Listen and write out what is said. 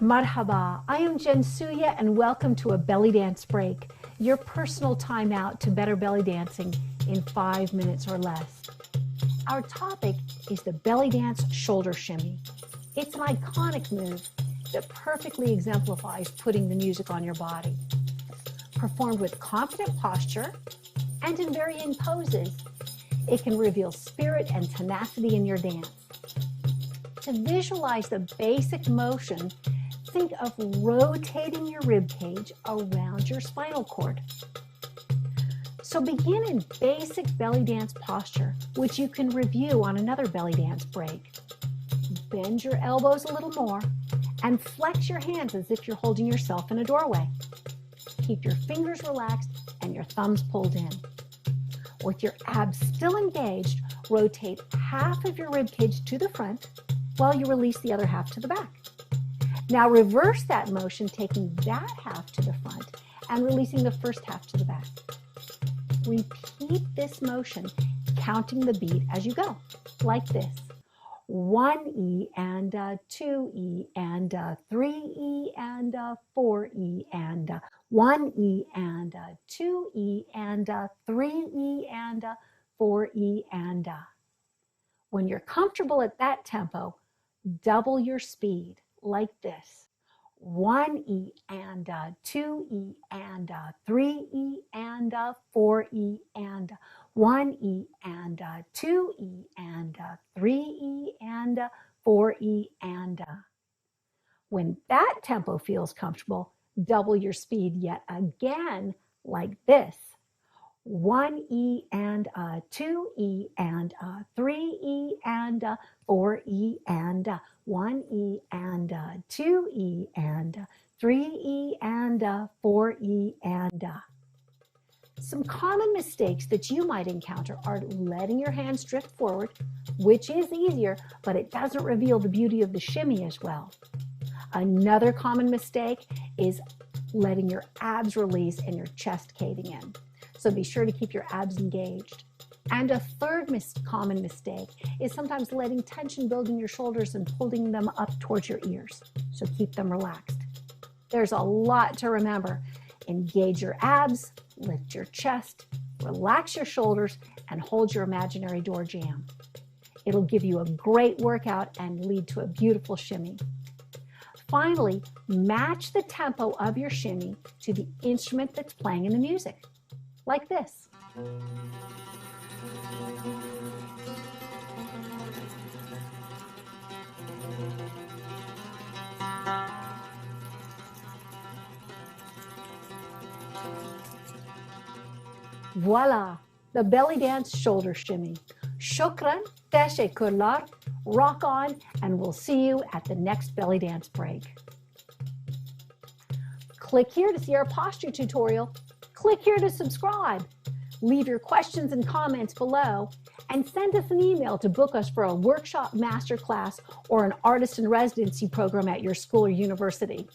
Marhaba, I am Jen Suya and welcome to a belly dance break, your personal timeout to better belly dancing in 5 minutes or less. Our topic is the belly dance shoulder shimmy. It's an iconic move that perfectly exemplifies putting the music on your body. Performed with confident posture and in varying poses, it can reveal spirit and tenacity in your dance. To visualize the basic motion, think of rotating your rib cage around your spinal cord. So begin in basic belly dance posture, which you can review on another belly dance break. Bend your elbows a little more and flex your hands as if you're holding yourself in a doorway. Keep your fingers relaxed and your thumbs pulled in. With your abs still engaged, rotate half of your rib cage to the front while you release the other half to the back. Now reverse that motion, taking that half to the front and releasing the first half to the back. Repeat this motion, counting the beat as you go, like this. 1E and 2E and 3E and 4E and 1E and 2E and 3E and 4E and. When you're comfortable at that tempo, double your speed like this. 1E and 2E and 3E and 4E and 1E and 2E and 3E and 4E and. When that tempo feels comfortable, double your speed yet again like this. 1E and 2E and 3E and 4E and 1E and 2E and 3E and 4E and. Some common mistakes that you might encounter are letting your hands drift forward, which is easier, but it doesn't reveal the beauty of the shimmy as well. Another common mistake is letting your abs release and your chest caving in. So be sure to keep your abs engaged. And a third common mistake is sometimes letting tension build in your shoulders and pulling them up towards your ears. So keep them relaxed. There's a lot to remember. Engage your abs, lift your chest, relax your shoulders, and hold your imaginary door jamb. It'll give you a great workout and lead to a beautiful shimmy. Finally, match the tempo of your shimmy to the instrument that's playing in the music, like this. Voila, the belly dance shoulder shimmy. Shukran, teşekkürler, rock on, and we'll see you at the next belly dance break. Click here to see our posture tutorial. Click here to subscribe. Leave your questions and comments below, and send us an email to book us for a workshop, masterclass, or an artist in residency program at your school or university.